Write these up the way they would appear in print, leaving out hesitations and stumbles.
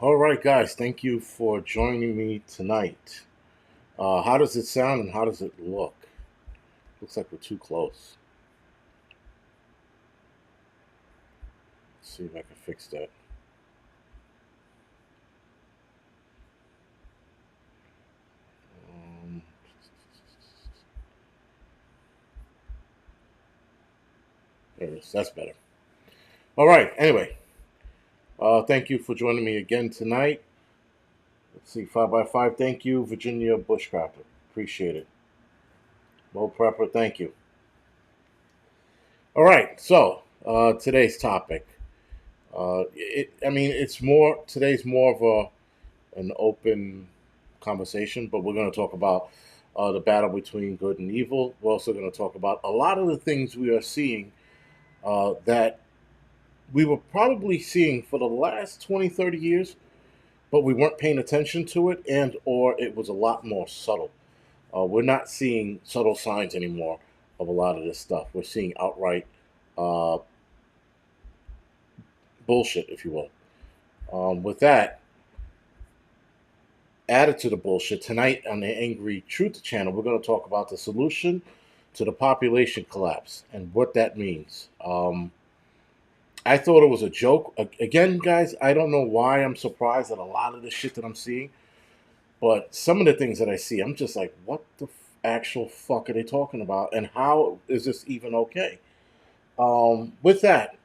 All right, guys, thank you for joining me tonight. How does it sound and how does it look? Looks like we're too close. Let's see if I can fix that. Um, there it is. That's better. All right, anyway, thank you for joining me again tonight. Let's see, 5 by 5 Thank you, Virginia Bushcrafter. Appreciate it. Mo Prepper, thank you. All right, so today's topic. It's more, today's more of an open conversation, but we're going to talk about the battle between good and evil. We're also going to talk about a lot of the things we are seeing that we were probably seeing for the last 20, 30 years, but we weren't paying attention to it, and or it was a lot more subtle. We're not seeing subtle signs anymore of a lot of this stuff. We're seeing outright uh, bullshit, if you will. With that, added to the bullshit, tonight on the Angry Truth channel, we're going to talk about the solution to the population collapse and what that means. I thought it was a joke. Again, guys, I don't know why I'm surprised at a lot of the shit that I'm seeing, but some of the things that I see, I'm just like, what the actual fuck are they talking about? And how is this even okay? With that,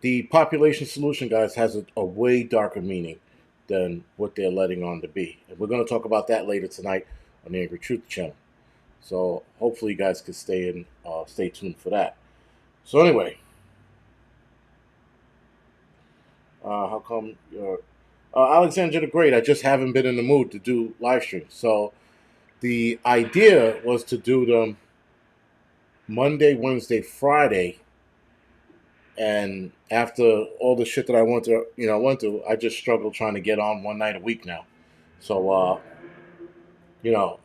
the population solution, guys, has a way darker meaning than what they're letting on to be. And we're going to talk about that later tonight on the Angry Truth channel. So hopefully you guys can stay tuned for that. So anyway, how come you're Alexander the Great? I just haven't been in the mood to do live streams. So the idea was to do them Monday, Wednesday, Friday, and after all the shit that I went through, I just struggle trying to get on one night a week now. So,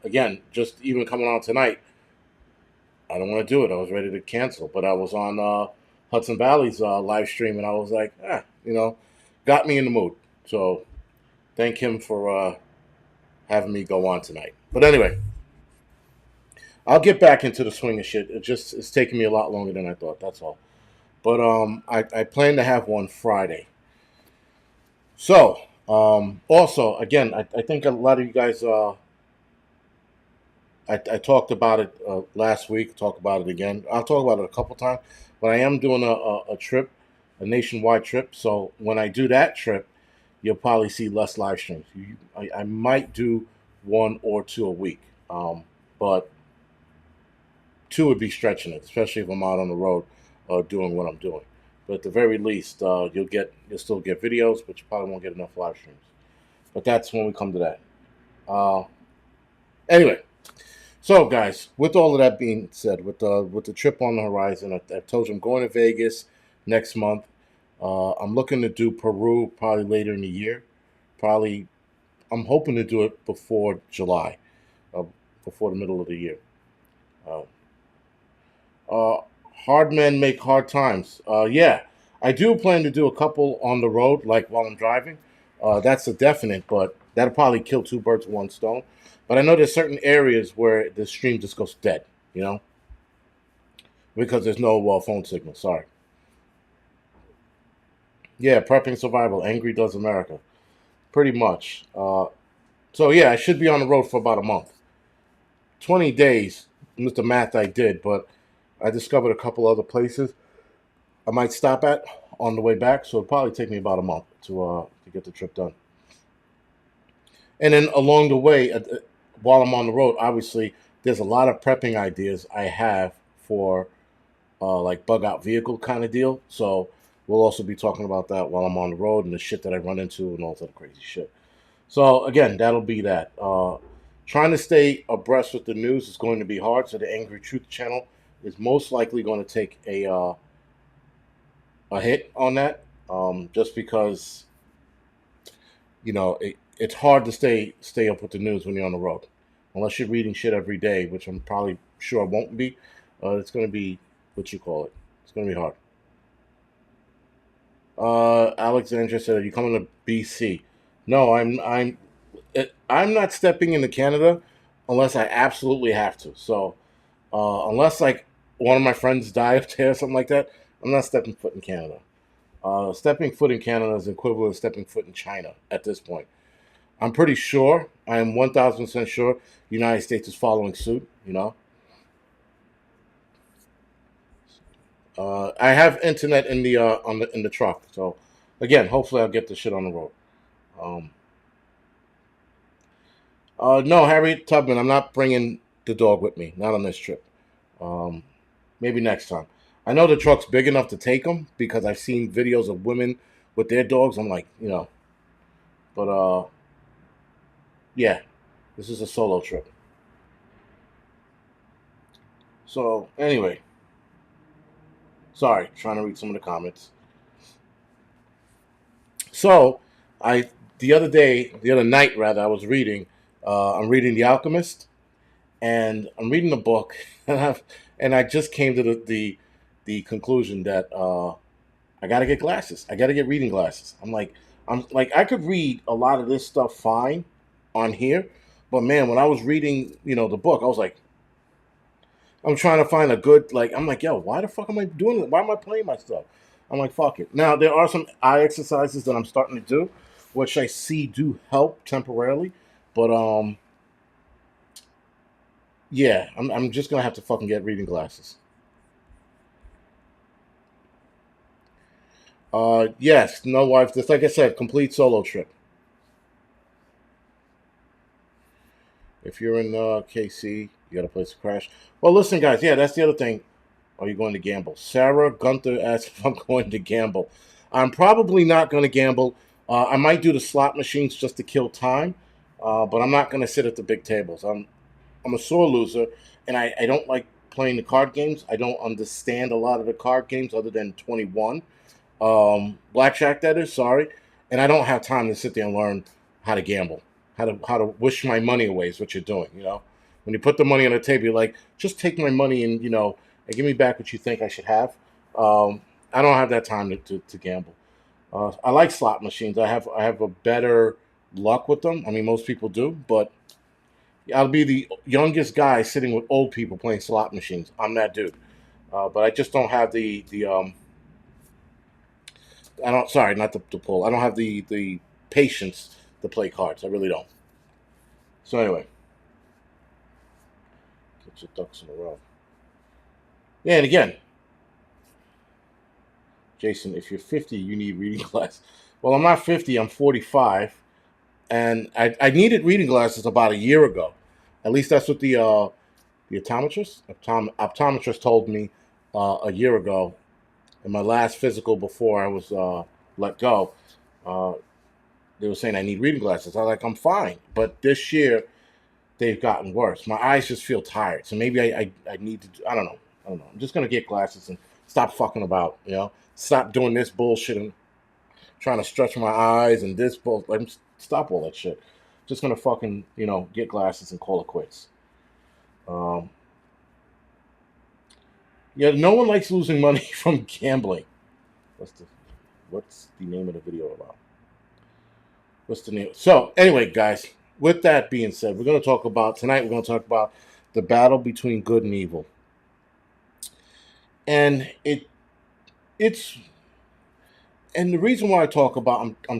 again, just even coming on tonight, I don't want to do it. I was ready to cancel, but I was on Hudson Valley's live stream, and I was like, got me in the mood. So, thank him for having me go on tonight. But anyway, I'll get back into the swing of shit. It's taking me a lot longer than I thought. That's all. But I plan to have one Friday. So, also, again, I think a lot of you guys, I talked about it last week, talk about it again. I'll talk about it a couple times, but I am doing a trip, a nationwide trip. So when I do that trip, you'll probably see less live streams. I might do one or two a week, but two would be stretching it, especially if I'm out on the road doing what I'm doing. But at the very least, you'll still get videos, but you probably won't get enough live streams. But that's when we come to that. Uh, anyway, so guys, with all of that being said, with the trip on the horizon, I told you I'm going to Vegas next month. I'm looking to do Peru probably later in the year. Probably, I'm hoping to do it before July, uh, before the middle of the year. Uh, Uh, hard men make hard times. Yeah, I do plan to do a couple on the road, like while I'm driving. That's a definite, but that'll probably kill two birds with one stone. But I know there's certain areas where the stream just goes dead, you know, because there's no phone signal. Sorry. Yeah, prepping survival. Angry does America. Pretty much. So yeah, I should be on the road for about a month. 20 days was the math I did, but I discovered a couple other places I might stop at on the way back. So it'll probably take me about a month to get the trip done. And then along the way, while I'm on the road, obviously there's a lot of prepping ideas I have for like bug out vehicle kind of deal. So we'll also be talking about that while I'm on the road and the shit that I run into and all that crazy shit. So again, that'll be that. Trying to stay abreast with the news is going to be hard. So the Angry Truth channel is most likely going to take a hit on that, just because it's hard to stay up with the news when you're on the road, unless you're reading shit every day, which I'm probably sure I won't be. It's going to be what you call it. It's going to be hard. Alexandra said, "Are you coming to BC?" No, I'm not stepping into Canada unless I absolutely have to. So unless like one of my friends die up there or something like that, I'm not stepping foot in Canada. Stepping foot in Canada is equivalent to stepping foot in China at this point. I'm pretty sure, I am 1,000% sure, the United States is following suit. I have internet in the in the truck, so again, hopefully I'll get the shit on the road. Um, no, Harriet Tubman, I'm not bringing the dog with me. Not on this trip. Um, maybe next time. I know the truck's big enough to take them because I've seen videos of women with their dogs. I'm like, but yeah, this is a solo trip. So anyway, sorry, trying to read some of the comments. So I the other night rather, I was reading. I'm reading The Alchemist, and I'm reading the book, and I just came to the conclusion that I got to get glasses. I got to get reading glasses. I'm like I could read a lot of this stuff fine on here, but man, when I was reading, the book, I was like, I'm trying to find a good like. I'm like, yo, why the fuck am I doing it? Why am I playing my stuff? I'm like, fuck it. Now there are some eye exercises that I'm starting to do, which I see do help temporarily, but yeah, I'm just gonna have to fucking get reading glasses. Yes, no wife. Just like I said, complete solo trip. If you're in KC, you got a place to crash. Well, listen, guys. Yeah, that's the other thing. Are you going to gamble? Sarah Gunther asked if I'm going to gamble. I'm probably not going to gamble. I might do the slot machines just to kill time, but I'm not going to sit at the big tables. I'm a sore loser, and I don't like playing the card games. I don't understand a lot of the card games other than 21. Blackjack, that is, sorry. And I don't have time to sit there and learn how to gamble, how to wish my money away is what you're doing, When you put the money on the table, you're like, just take my money and give me back what you think I should have. I don't have that time to gamble. I like slot machines. I have a better luck with them. I mean, most people do, but I'll be the youngest guy sitting with old people playing slot machines. I'm that dude. But I just don't have the I don't. Sorry, not the pull. I don't have the patience to play cards. I really don't. So anyway, get your ducks in a row. Yeah, and again, Jason, if you're 50, you need reading glasses. Well, I'm not 50. I'm 45, and I needed reading glasses about a year ago. At least that's what the optometrist told me a year ago in my last physical before I was let go. Uh, they were saying I need reading glasses. I was like, I'm fine, but this year they've gotten worse. My eyes just feel tired. So maybe I need to. I don't know. I don't know. I'm just gonna get glasses and stop fucking about. Stop doing this bullshit and trying to stretch my eyes and this bull. Like, stop all that shit. Just gonna fucking get glasses and call it quits. Um, yeah, no one likes losing money from gambling. What's the What's the name of the video about? What's the name? So anyway, guys. With that being said, we're gonna talk about tonight. We're gonna talk about the battle between good and evil, and it's and the reason why I'm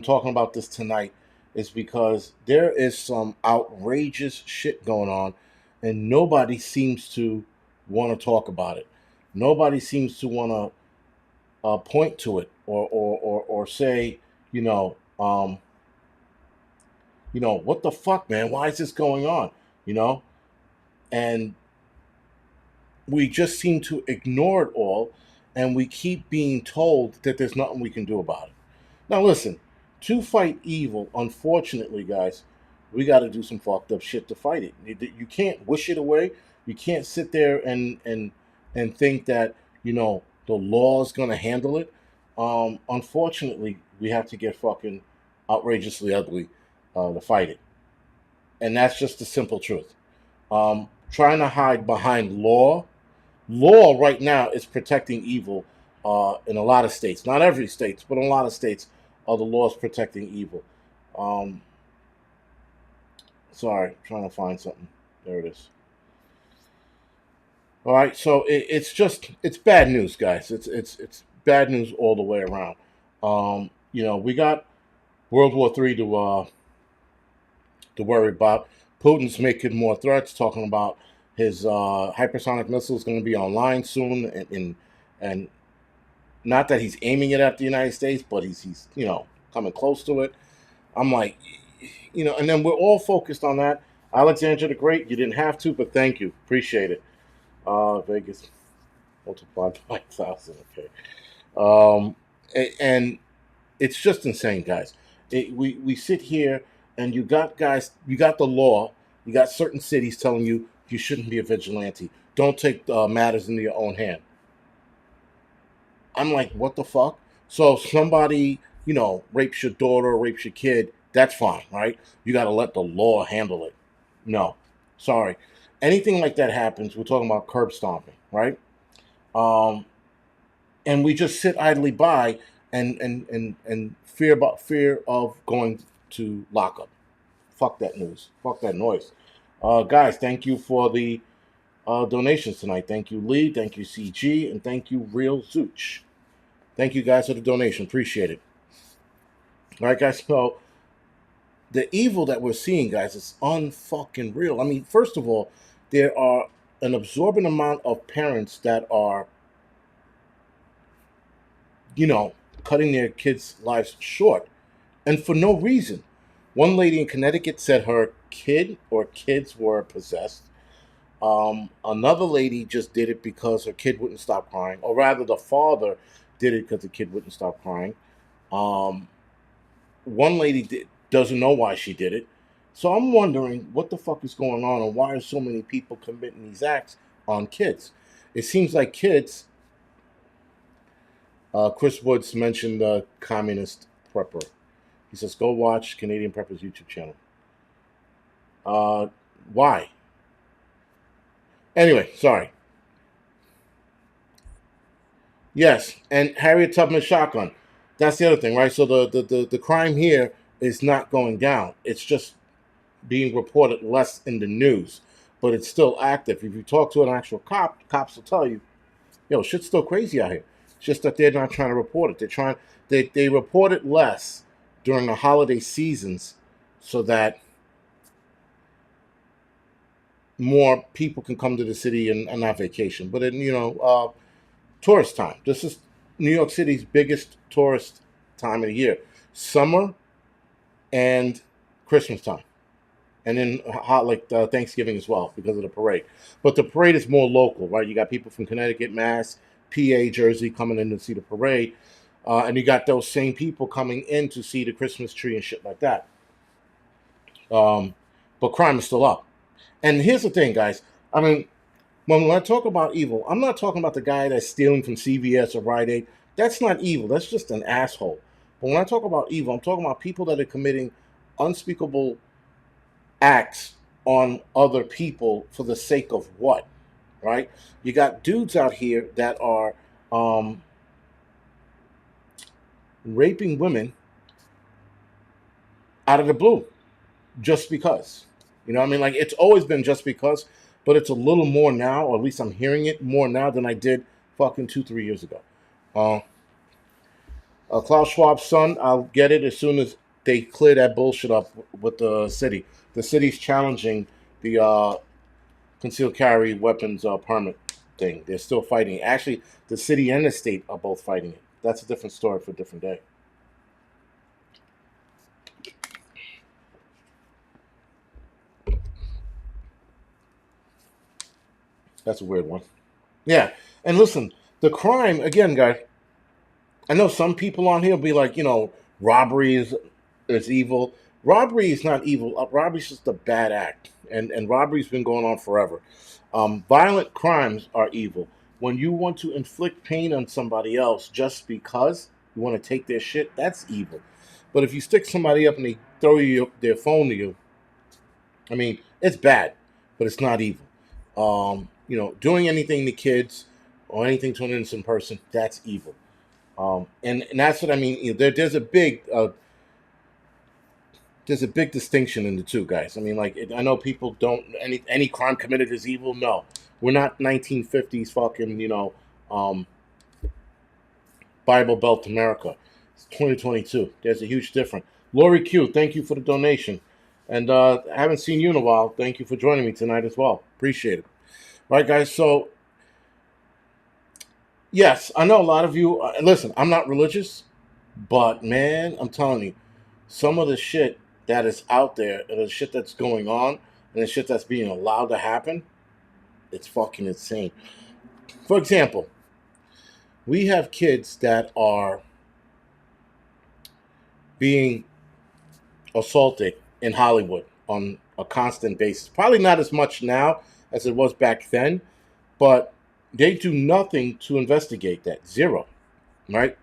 talking about this tonight is because there is some outrageous shit going on, and nobody seems to want to talk about it. Nobody seems to want to point to it or say, you know, um, what the fuck, man? Why is this going on? You know, and we just seem to ignore it all, and we keep being told that there's nothing we can do about it. Now, listen, to fight evil, unfortunately, guys, we got to do some fucked up shit to fight it. You can't wish it away. You can't sit there and think that the law's gonna handle it. Unfortunately, we have to get fucking outrageously ugly to fight it, and that's just the simple truth. Trying to hide behind law right now is protecting evil in a lot of states. Not every state, but in a lot of states, are the laws protecting evil. Um, Sorry, trying to find something. There it is. All right, so it's bad news, guys. It's bad news all the way around. We got World War III to worry about. Putin's making more threats, talking about his hypersonic missiles going to be online soon, and not that he's aiming it at the United States, but he's coming close to it. I'm like, and then we're all focused on that. Alexander the Great, you didn't have to, but thank you, appreciate it. Vegas multiplied by 1,000. Okay, and it's just insane, guys. We sit here and you got guys, you got the law, you got certain cities telling you you shouldn't be a vigilante. Don't take matters into your own hand. I'm like, what the fuck? So if somebody, rapes your daughter or rapes your kid, that's fine, right? You got to let the law handle it. No, sorry. Anything like that happens, we're talking about curb stomping, right? Um, and we just sit idly by and fear of going to lockup. Fuck that news. Fuck that noise. Guys, thank you for the donations tonight. Thank you, Lee. Thank you, CG, and thank you, Real Zooch. Thank you guys for the donation. Appreciate it. All right, guys. So the evil that we're seeing, guys, is unfucking real. I mean, first of all, there are an absorbent amount of parents that are, you know, cutting their kids' lives short, and for no reason. One lady in Connecticut said her kid or kids were possessed. Another lady just did it because her kid wouldn't stop crying, or rather, the father did it because the kid wouldn't stop crying. Um, One lady doesn't know why she did it. So I'm wondering what the fuck is going on and why are so many people committing these acts on kids? It seems like kids. Chris Woods mentioned the communist prepper. He says, go watch Canadian Prepper's YouTube channel. Why? Anyway, sorry. Yes, and Harriet Tubman shotgun. That's the other thing, right? So the crime here is not going down. It's just being reported less in the news, but it's still active. If you talk to an actual cop, cops will tell you, yo, shit's still crazy out here. It's just that they're not trying to report it. They report it less during the holiday seasons so that more people can come to the city and not vacation, but in tourist time. This is New York City's biggest tourist time of the year, summer and Christmas time, and then Thanksgiving as well because of the parade. But the parade is more local, right? You got people from Connecticut, Mass, PA, Jersey coming in to see the parade, and you got those same people coming in to see the Christmas tree and shit like that. Um, but crime is still up. And here's the thing, guys. I mean, when I talk about evil, I'm not talking about the guy that's stealing from CVS or Rite Aid. That's not evil. That's just an asshole. But when I talk about evil, I'm talking about people that are committing unspeakable acts on other people for the sake of what, right? You got dudes out here that are raping women out of the blue just because. You know what I mean? Like, it's always been just because, but it's a little more now, or at least I'm hearing it more now than I did fucking 2, 3 years ago. Uh, Klaus Schwab's son, I'll get it as soon as they clear that bullshit up with the city. The city's challenging the concealed carry weapons permit thing. They're still fighting. Actually, the city and the state are both fighting it. That's a different story for a different day. That's a weird one. Yeah. And listen, the crime, again, guys, I know some people on here will be like, robbery is evil. Robbery is not evil. Robbery is just a bad act. And robbery's been going on forever. Violent crimes are evil. When you want to inflict pain on somebody else just because you want to take their shit, that's evil. But if you stick somebody up and they throw their phone to you, I mean, it's bad, but it's not evil. Doing anything to kids, or anything to an innocent person, that's evil. And that's what I mean. There's a big distinction in the two, guys. I mean, like, I know people don't any crime committed is evil. No, we're not 1950s fucking um, Bible Belt America. It's 2022. There's a huge difference. Lori Q, thank you for the donation, and I haven't seen you in a while. Thank you for joining me tonight as well. Appreciate it. All right, guys. So yes, I know a lot of you. Listen, I'm not religious, but man, I'm telling you, some of the shit that is out there, and the shit that's going on, and the shit that's being allowed to happen, it's fucking insane. For example, we have kids that are being assaulted in Hollywood on a constant basis. Probably not as much now as it was back then, but they do nothing to investigate that. Zero, right?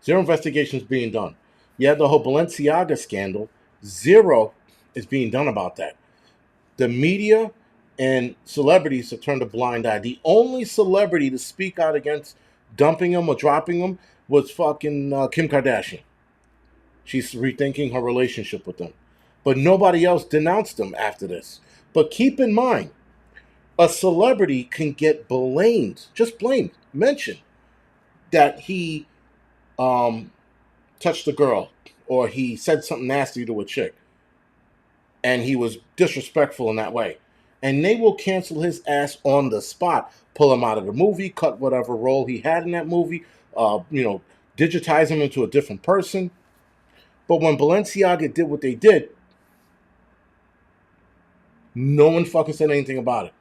Zero investigations being done. You have the whole Balenciaga scandal. Zero is being done about that. The media and celebrities have turned a blind eye. The only celebrity to speak out against dumping him or dropping him was fucking Kim Kardashian. She's rethinking her relationship with them. But nobody else denounced them after this. But keep in mind, a celebrity can get blamed, just blamed, mentioned that he touched a girl or he said something nasty to a chick and he was disrespectful in that way. And they will cancel his ass on the spot, pull him out of the movie, cut whatever role he had in that movie, digitize him into a different person. But when Balenciaga did what they did, no one fucking said anything about it.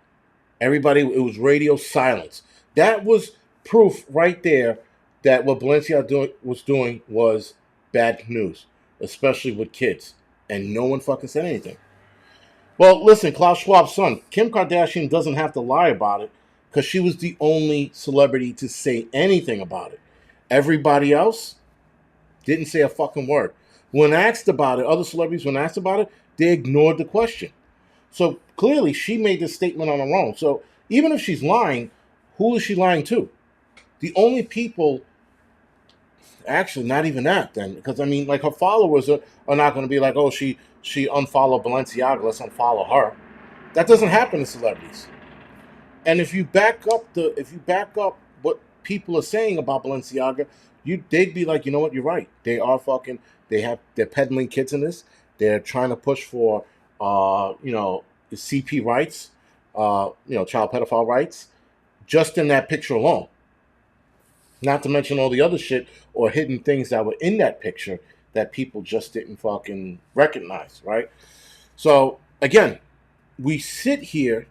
Everybody, it was radio silence. That was proof right there that what Balenciaga was doing was bad news, especially with kids. And no one fucking said anything. Well, listen, Klaus Schwab's son, Kim Kardashian doesn't have to lie about it because she was the only celebrity to say anything about it. Everybody else didn't say a fucking word. When asked about it, other celebrities, when asked about it, they ignored the question. So clearly she made this statement on her own. So even if she's lying, who is she lying to? The only people, actually, not even that then, because I mean, like her followers are not going to be like, oh, she unfollowed Balenciaga, let's unfollow her. That doesn't happen to celebrities. And if you back up what people are saying about Balenciaga, they'd be like, you know what, you're right. They're peddling kids in this. They're trying to push for CP rights, child pedophile rights, just in that picture alone. Not to mention all the other shit or hidden things that were in that picture that people just didn't fucking recognize, right? So again, we sit here,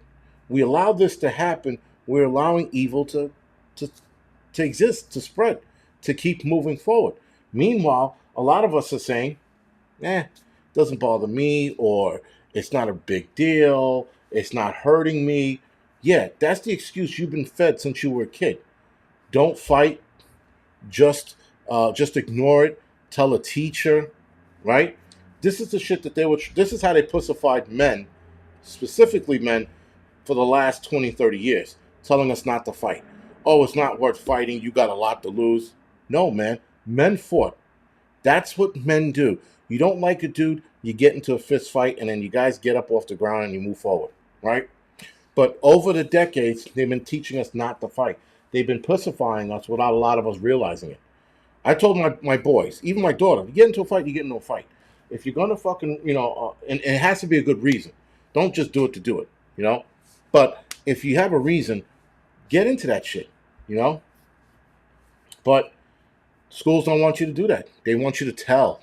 we allow this to happen, we're allowing evil to exist, to spread, to keep moving forward. Meanwhile, a lot of us are saying, doesn't bother me, or it's not a big deal, it's not hurting me. Yeah, that's the excuse you've been fed since you were a kid. Don't fight, just ignore it, tell a teacher, right? This is the shit that this is how they pussified men, specifically men, for the last 20, 30 years, telling us not to fight. Oh, it's not worth fighting, you got a lot to lose. No, man, men fought. That's what men do. You don't like a dude, you get into a fist fight, and then you guys get up off the ground and you move forward, right? But over the decades, they've been teaching us not to fight. They've been pussifying us without a lot of us realizing it. I told my boys, even my daughter, you get into a fight, you get into a fight. If you're going to fucking, and it has to be a good reason. Don't just do it to do it, But if you have a reason, get into that shit, But schools don't want you to do that. They want you to tell,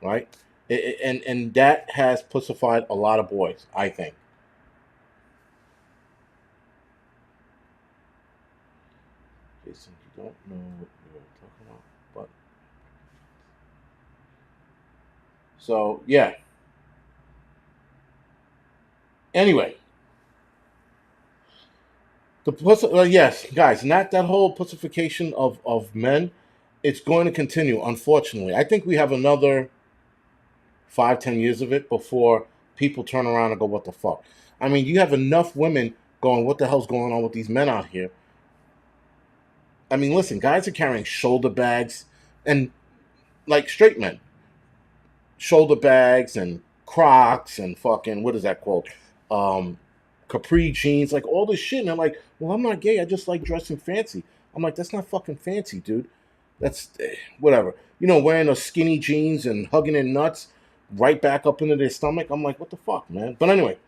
right? And that has pussified a lot of boys, I think. Jason, you don't know what you're talking about, but so yeah. Anyway, yes, guys, not that whole pussification of men. It's going to continue, unfortunately. I think we have another 5, 10 years of it before people turn around and go, what the fuck? I mean, you have enough women going, what the hell's going on with these men out here? I mean, listen, guys are carrying shoulder bags and like straight men, shoulder bags and Crocs and fucking what is that called? Um, Capri jeans, like all this shit. And I'm like, well, I'm not gay. I just like dressing fancy. I'm like, that's not fucking fancy, dude. That's whatever. You know, wearing those skinny jeans and hugging their nuts right back up into their stomach. I'm like, what the fuck, man? But anyway,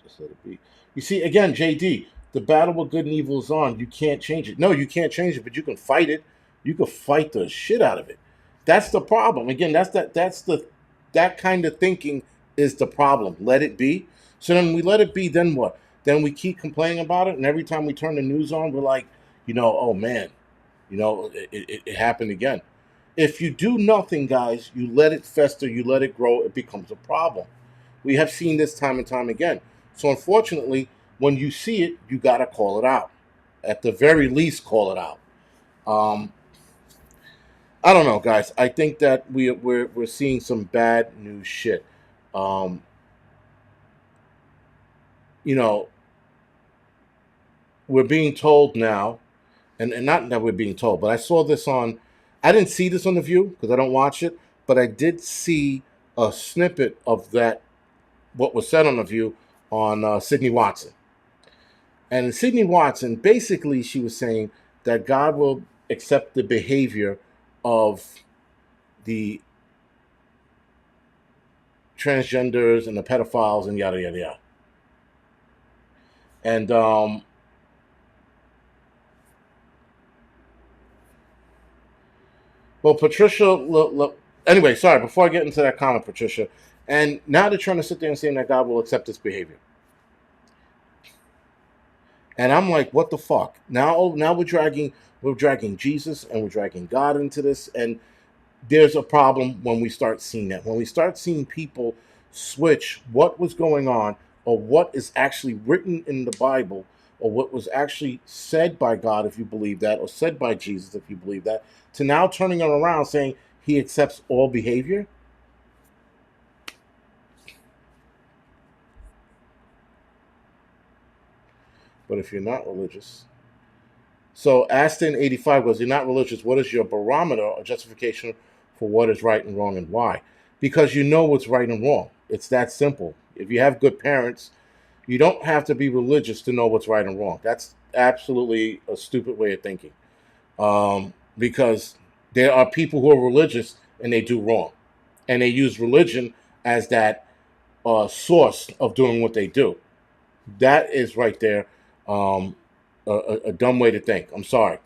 just let it be. You see, again, JD, the battle of good and evil is on. You can't change it. No, you can't change it, but you can fight it. You can fight the shit out of it. That's the problem. Again, that kind of thinking is the problem. Let it be. So then we let it be, then what? Then we keep complaining about it, and every time we turn the news on, we're like, oh man, it happened again. If you do nothing, guys, you let it fester, you let it grow, it becomes a problem. We have seen this time and time again. So unfortunately, when you see it, you gotta call it out. At the very least, call it out. Um, I don't know, guys. I think that we're seeing some bad news shit. Um, you know, we're being told now, and not that we're being told, but I saw this on. I didn't see this on the View because I don't watch it, but I did see a snippet of that what was said on the View on Sydney Watson. And in Sydney Watson, basically, she was saying that God will accept the behavior of the transgenders and the pedophiles and yada yada yada. And well, Patricia. Anyway, sorry. Before I get into that comment, Patricia, and now they're trying to sit there and saying that God will accept this behavior. And I'm like, what the fuck? Now we're dragging Jesus and we're dragging God into this, and there's a problem when we start seeing that. When we start seeing people switch what was going on, or what is actually written in the Bible, or what was actually said by God, if you believe that, or said by Jesus, if you believe that, to now turning it around saying he accepts all behavior. But if you're not religious, so Aston85 goes, you're not religious. What is your barometer or justification for what is right and wrong and why? Because you know what's right and wrong. It's that simple. If you have good parents, you don't have to be religious to know what's right and wrong. That's absolutely a stupid way of thinking. Because there are people who are religious and they do wrong. And they use religion as that source of doing what they do. That is right there a dumb way to think. I'm sorry.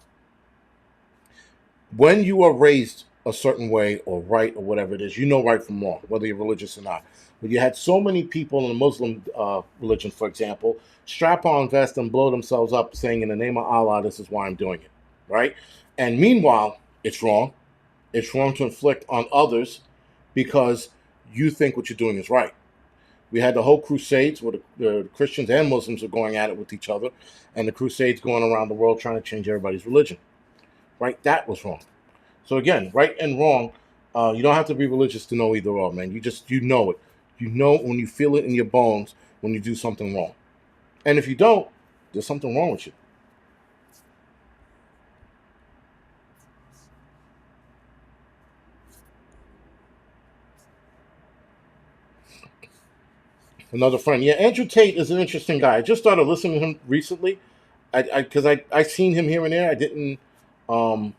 When you are raised a certain way or right or whatever it is, you know right from wrong, whether you're religious or not. But you had so many people in the Muslim religion, for example, strap on vest and blow themselves up saying, in the name of Allah, this is why I'm doing it. Right? And meanwhile, it's wrong. It's wrong to inflict on others because you think what you're doing is right. We had the whole Crusades where the Christians and Muslims were going at it with each other, and the Crusades going around the world trying to change everybody's religion. Right? That was wrong. So again, right and wrong, you don't have to be religious to know either or, man. You know it. You know when you feel it in your bones when you do something wrong. And if you don't, there's something wrong with you. Another friend. Yeah, Andrew Tate is an interesting guy. I just started listening to him recently. I seen him here and there. I didn't um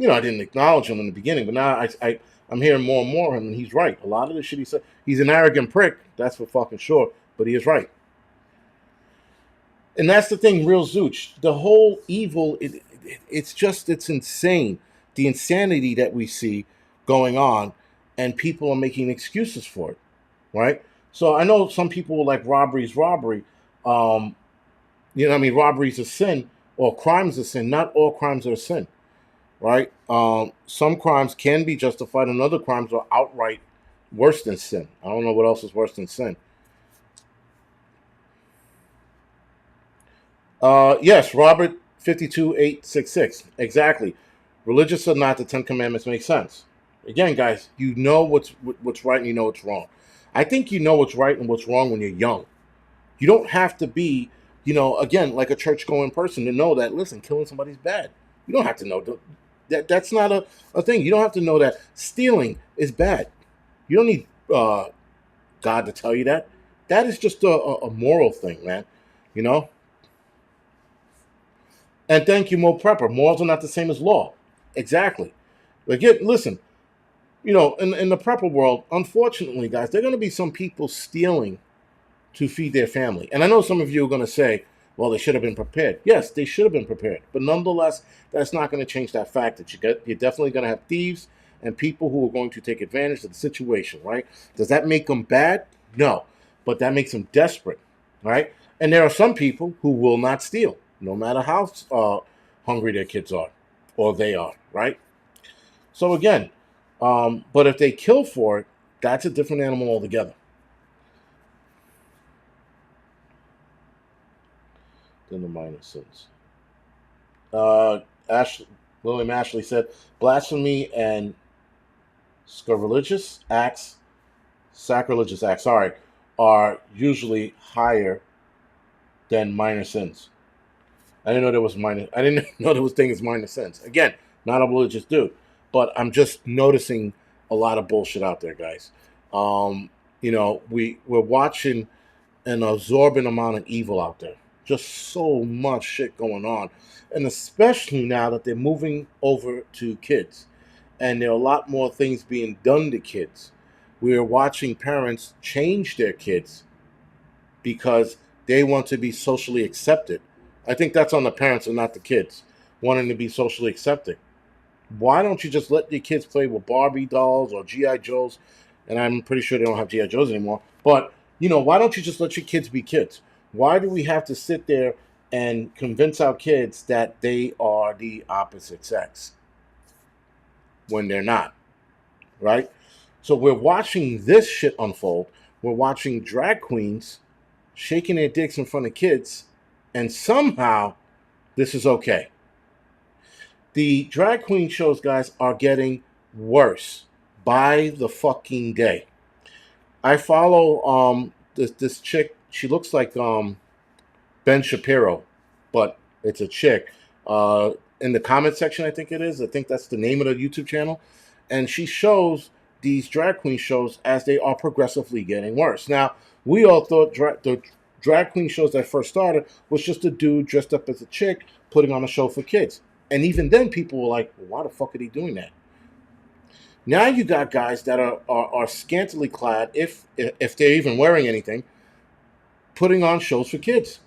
I didn't acknowledge him in the beginning, but now I'm hearing more and more of him, and he's right. A lot of the shit he said, he's an arrogant prick, that's for fucking sure, but he is right. And that's the thing, real Zooch. The whole evil, it's insane. The insanity that we see going on, and people are making excuses for it, right? So I know some people were like robbery's robbery. Um, robbery's a sin, or crime's a sin. Not all crimes are a sin, right? Some crimes can be justified, and other crimes are outright worse than sin. I don't know what else is worse than sin. Yes, Robert 52866. Exactly. Religious or not, the Ten Commandments make sense. Again, guys, you know what's right and you know what's wrong. I think you know what's right and what's wrong when you're young. You don't have to be, again, like a church going person to know that, listen, killing somebody's bad. You don't have to know that's not a thing. You don't have to know that stealing is bad. You don't need God to tell you that. That is just a moral thing, man. You know? And thank you, Mo Prepper. Morals are not the same as law. Exactly. Again, listen, in the prepper world, unfortunately, guys, there are going to be some people stealing to feed their family. And I know some of you are going to say, well, they should have been prepared. Yes, they should have been prepared. But nonetheless, that's not going to change that fact that you're definitely going to have thieves and people who are going to take advantage of the situation, right? Does that make them bad? No. But that makes them desperate, right? And there are some people who will not steal, no matter how hungry their kids are or they are, right? So again, but if they kill for it, that's a different animal altogether. Than the minor sins. Uh, William Ashley said, blasphemy and sacrilegious acts, sorry, are usually higher than minor sins. I didn't know there was things as minor sins. Again, not a religious dude, but I'm just noticing a lot of bullshit out there, guys. We're watching an absorbent amount of evil out there. Just so much shit going on. And especially now that they're moving over to kids. And there are a lot more things being done to kids. We are watching parents change their kids because they want to be socially accepted. I think that's on the parents and not the kids wanting to be socially accepted. Why don't you just let your kids play with Barbie dolls or GI Joes? And I'm pretty sure they don't have GI Joes anymore. But why don't you just let your kids be kids? Why do we have to sit there and convince our kids that they are the opposite sex when they're not? Right? So we're watching this shit unfold. We're watching drag queens shaking their dicks in front of kids, and somehow this is okay. The drag queen shows, guys, are getting worse by the fucking day. I follow this chick. She looks like Ben Shapiro, but it's a chick. In the comment section, I think it is. I think that's the name of the YouTube channel. And she shows these drag queen shows as they are progressively getting worse. Now, we all thought the drag queen shows that first started was just a dude dressed up as a chick putting on a show for kids. And even then, people were like, well, why the fuck are they doing that? Now you got guys that are scantily clad, if they're even wearing anything, putting on shows for kids.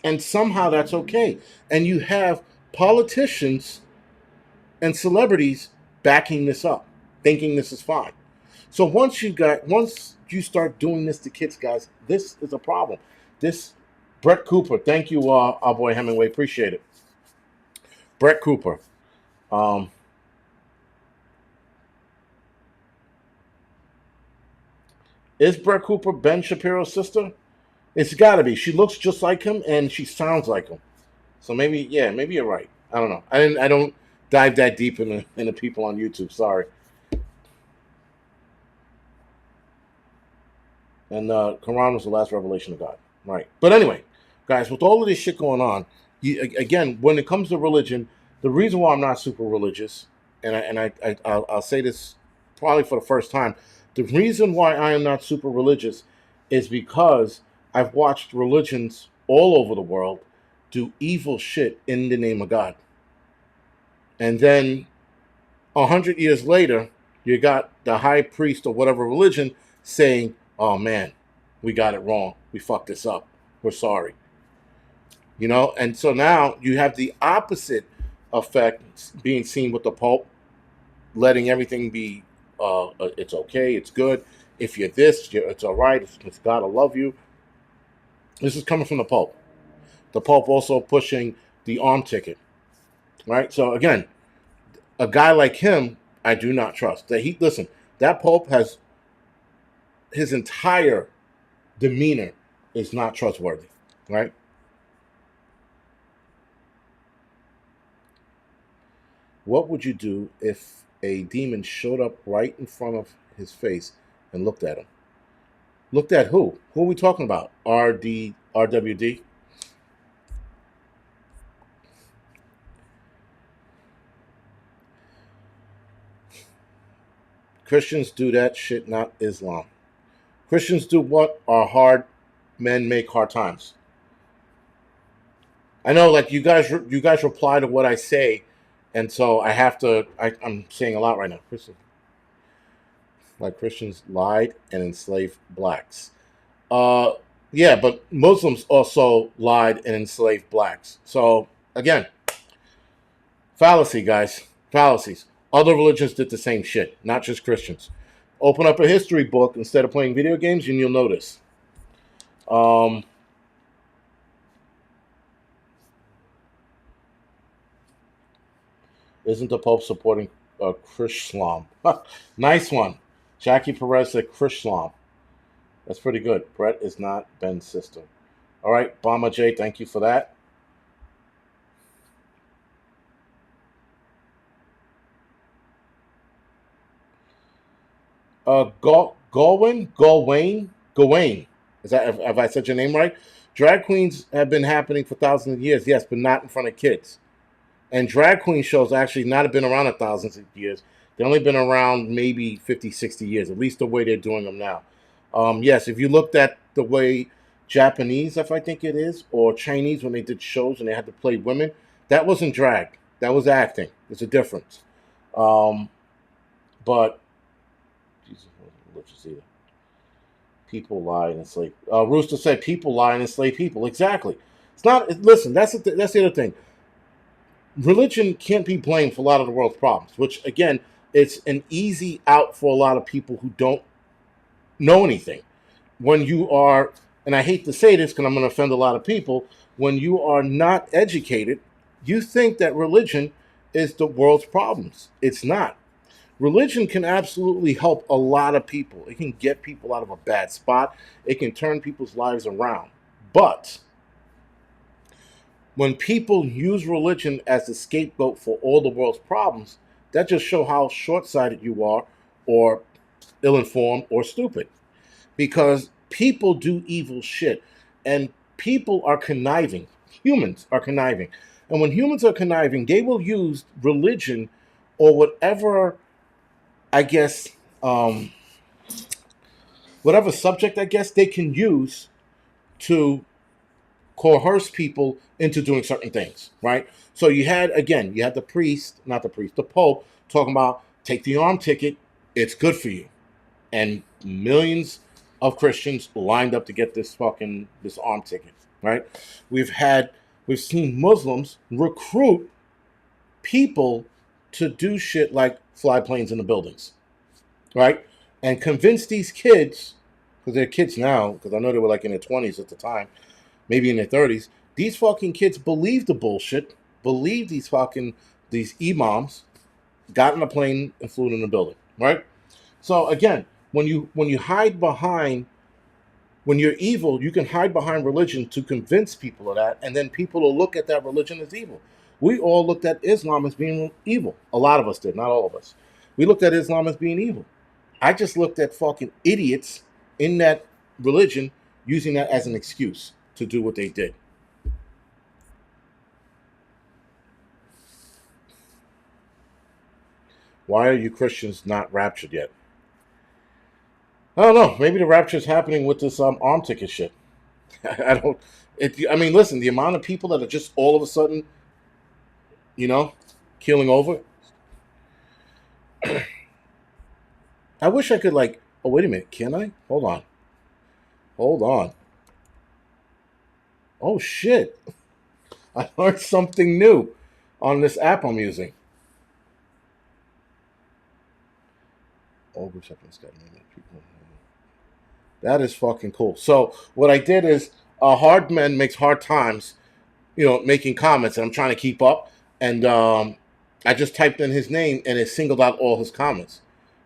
And somehow that's okay. And you have politicians and celebrities backing this up, thinking this is fine. So once you start doing this to kids, guys, this is a problem. This Brett Cooper, thank you, our boy Hemingway, appreciate it. Brett Cooper. Is Brett Cooper Ben Shapiro's sister? It's got to be. She looks just like him, and she sounds like him. So maybe you're right. I don't know. I don't dive that deep into people on YouTube. Sorry. And Quran was the last revelation of God, right? But anyway, guys, with all of this shit going on, again, when it comes to religion, the reason why I'm not super religious, I'll say this probably for the first time, the reason why I am not super religious is because I've watched religions all over the world do evil shit in the name of God. And then 100 years later, you got the high priest or whatever religion saying, oh man, we got it wrong. We fucked this up. We're sorry. And so now you have the opposite effect being seen with the Pope, letting everything be, it's okay, it's good. If you're this, it's all right. It's God will love you. This is coming from the Pope. The Pope also pushing the arm ticket, right? So again, a guy like him, I do not trust. That Pope has his entire demeanor is not trustworthy, right? What would you do if a demon showed up right in front of his face and looked at him? Looked at who? Who are we talking about? Are the RWD. Christians do that shit, not Islam. Christians do what are hard men make hard times. I know, like you guys reply to what I say, and so I have to. I'm saying a lot right now. Like Christians lied and enslaved blacks. Uh, yeah, but Muslims also lied and enslaved blacks. So again, fallacy, guys, fallacies. Other religions did the same shit, not just Christians. Open up a history book instead of playing video games, and you'll notice. Um, isn't the Pope supporting Chrislam? Nice one. Jackie Perez said Chrislam. That's pretty good. Brett is not Ben's sister. All right, Bama J, thank you for that. Gawain. Is that have I said your name right? Drag queens have been happening for thousands of years, yes, but not in front of kids. And drag queen shows actually not have been around a thousands of years. They've only been around maybe 50, 60 years, at least the way they're doing them now. Yes, if you looked at the way Japanese, if I think it is, or Chinese when they did shows and they had to play women, that wasn't drag. That was acting. There's a difference. But Jesus, let's just see that. People lie and enslave. Rooster said people lie and enslave people. Exactly. It's not. Listen, that's the other thing. Religion can't be blamed for a lot of the world's problems. Which again, it's an easy out for a lot of people who don't know anything. When you are, and I hate to say this because I'm going to offend a lot of people, when you are not educated, you think that religion is the world's problems. It's not. Religion can absolutely help a lot of people. It can get people out of a bad spot. It can turn people's lives around. But when people use religion as a scapegoat for all the world's problems, that just shows how short-sighted you are, or ill-informed, or stupid. Because people do evil shit, and people are conniving. Humans are conniving. And when humans are conniving, they will use religion or whatever, I guess, whatever subject I guess they can use to coerce people into doing certain things, right? So you had the priest, not the priest, the Pope talking about take the arm ticket, it's good for you. And millions of Christians lined up to get this arm ticket, right? We've seen Muslims recruit people to do shit like fly planes in the buildings, right? And convince these kids, because they're kids now, because I know they were like in their 20s at the time, maybe in their 30s, these fucking kids believe the bullshit, believe these imams, got in a plane and flew in the building, right? So again, when you hide behind, when you're evil, you can hide behind religion to convince people of that, and then people will look at that religion as evil. We all looked at Islam as being evil. A lot of us did, not all of us. We looked at Islam as being evil. I just looked at fucking idiots in that religion using that as an excuse to do what they did. Why are you Christians not raptured yet? I don't know. Maybe the rapture is happening with this arm ticket shit. I don't. I mean, listen. The amount of people that are just all of a sudden, keeling over. I wish I could like. Oh, wait a minute. Can I? Hold on. Hold on. Oh shit! I learned something new on this app I'm using. That is fucking cool. So what I did is hard men makes hard times, making comments, and I'm trying to keep up. And I just typed in his name, and it singled out all his comments.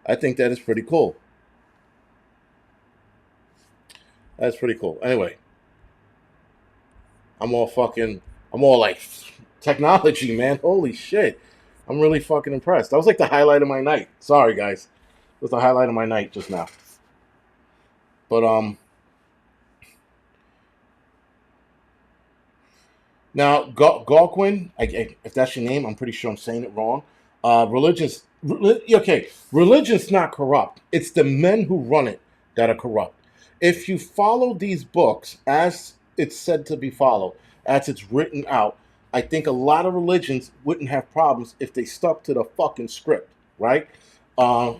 I think that is pretty cool. That's pretty cool. Anyway, I'm all like technology, man. Holy shit. I'm really fucking impressed. That was like the highlight of my night. Sorry, guys. It was the highlight of my night just now. But Now, Galquin, if that's your name, I'm pretty sure I'm saying it wrong. Okay, religion's not corrupt. It's the men who run it that are corrupt. If you follow these books as it's said to be followed, as it's written out, I think a lot of religions wouldn't have problems if they stuck to the fucking script, right? Uh,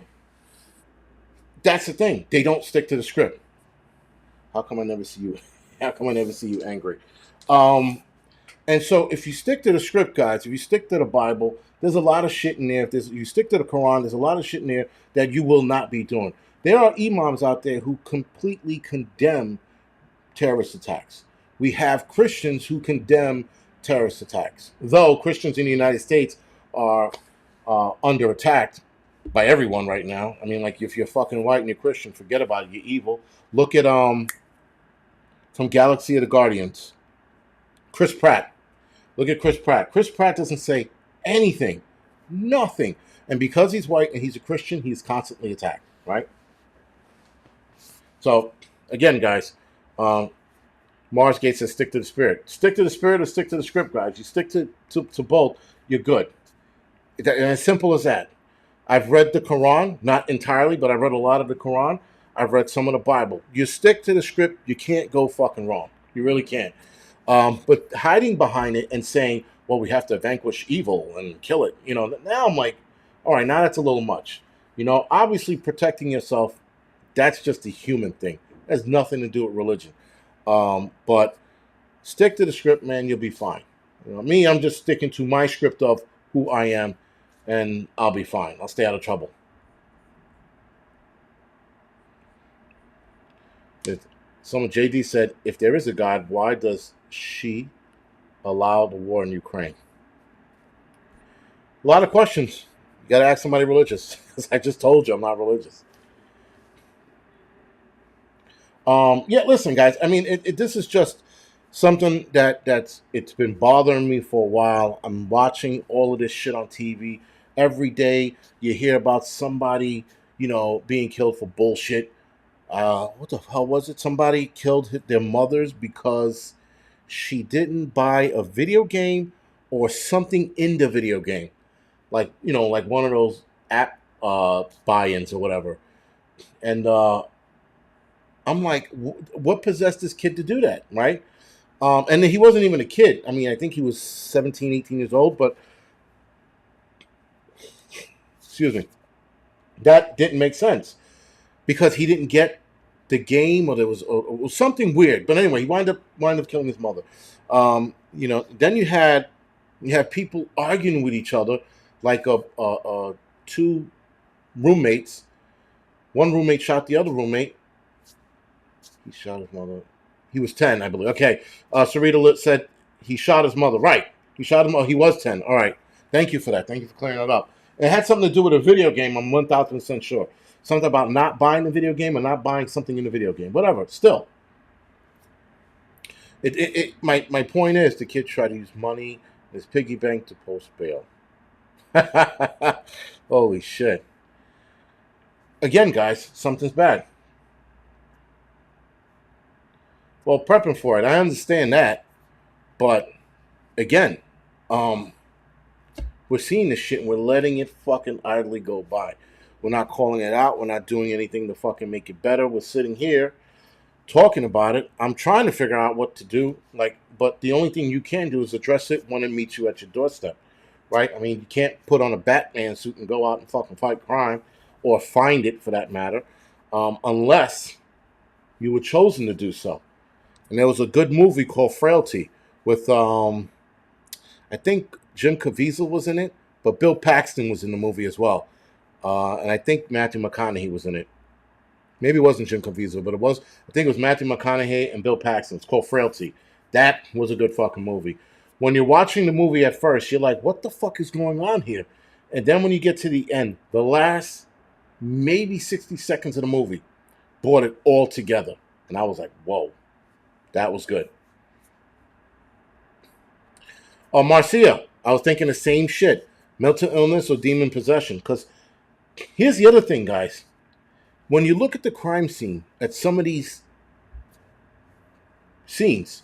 that's the thing. They don't stick to the script. How come I never see you? How come I never see you angry? Um, And so, if you stick to the script, guys, if you stick to the Bible, there's a lot of shit in there. If you stick to the Quran, there's a lot of shit in there that you will not be doing. There are imams out there who completely condemn terrorist attacks. We have Christians who condemn terrorist attacks. Though Christians in the United States are under attack by everyone right now. I mean, like if you're fucking white and you're Christian, forget about it. You're evil. Look at from Galaxy of the Guardians, Chris Pratt. Look at Chris Pratt. Chris Pratt doesn't say anything, nothing. And because he's white and he's a Christian, he's constantly attacked, right? So, again, guys, um, Mars Gates says stick to the spirit. Stick to the spirit or stick to the script, guys. You stick to both, you're good. And as simple as that. I've read the Quran, not entirely, but I've read a lot of the Quran. I've read some of the Bible. You stick to the script, you can't go fucking wrong. You really can't. But hiding behind it and saying, well, we have to vanquish evil and kill it, now I'm like, all right, now that's a little much. Obviously protecting yourself, that's just a human thing. It has nothing to do with religion. But stick to the script, man, you'll be fine. Me, I'm just sticking to my script of who I am, and I'll be fine. I'll stay out of trouble. Someone, JD said, if there is a God, why does she allow the war in Ukraine? A lot of questions. You got to ask somebody religious, because I just told you I'm not religious. Yeah, listen, guys. I mean, this is just something it's been bothering me for a while. I'm watching all of this shit on TV every day. You hear about somebody, being killed for bullshit. What the hell was it? Somebody killed their mothers because she didn't buy a video game or something in the video game, like like one of those app buy-ins or whatever. And I'm like, what possessed this kid to do that, right? And then he wasn't even a kid. I mean, I think he was 17, 18 years old, but excuse me, that didn't make sense because he didn't get the game, or there was, or it was something weird. But anyway, he wind up killing his mother. Then you had people arguing with each other, like two roommates. One roommate shot the other roommate. He shot his mother. He was 10, I believe. Okay. Sarita said he shot his mother. Right. He shot him. Oh, he was 10. All right. Thank you for that. Thank you for clearing that up. It had something to do with a video game. I'm 1,000% sure. Something about not buying the video game or not buying something in the video game. Whatever. Still. My point is the kid tried to use money in his piggy bank to post bail. Holy shit. Again, guys, something's bad. Well, prepping for it, I understand that. But again, um, we're seeing this shit and we're letting it fucking idly go by. We're not calling it out. We're not doing anything to fucking make it better. We're sitting here talking about it. I'm trying to figure out what to do. But the only thing you can do is address it when it meets you at your doorstep, right? I mean, you can't put on a Batman suit and go out and fucking fight crime, or find it for that matter, unless you were chosen to do so. And there was a good movie called Frailty with I think Jim Caviezel was in it, but Bill Paxton was in the movie as well, and I think Matthew McConaughey was in it. Maybe it wasn't Jim Caviezel, but it was. I think it was Matthew McConaughey and Bill Paxton. It's called Frailty. That was a good fucking movie. When you're watching the movie at first, you're like, "What the fuck is going on here?" And then when you get to the end, the last maybe 60 seconds of the movie brought it all together, and I was like, "Whoa, that was good." Marcia, I was thinking the same shit. Mental illness or demon possession. Because here's the other thing, guys. When you look at the crime scene, at some of these scenes,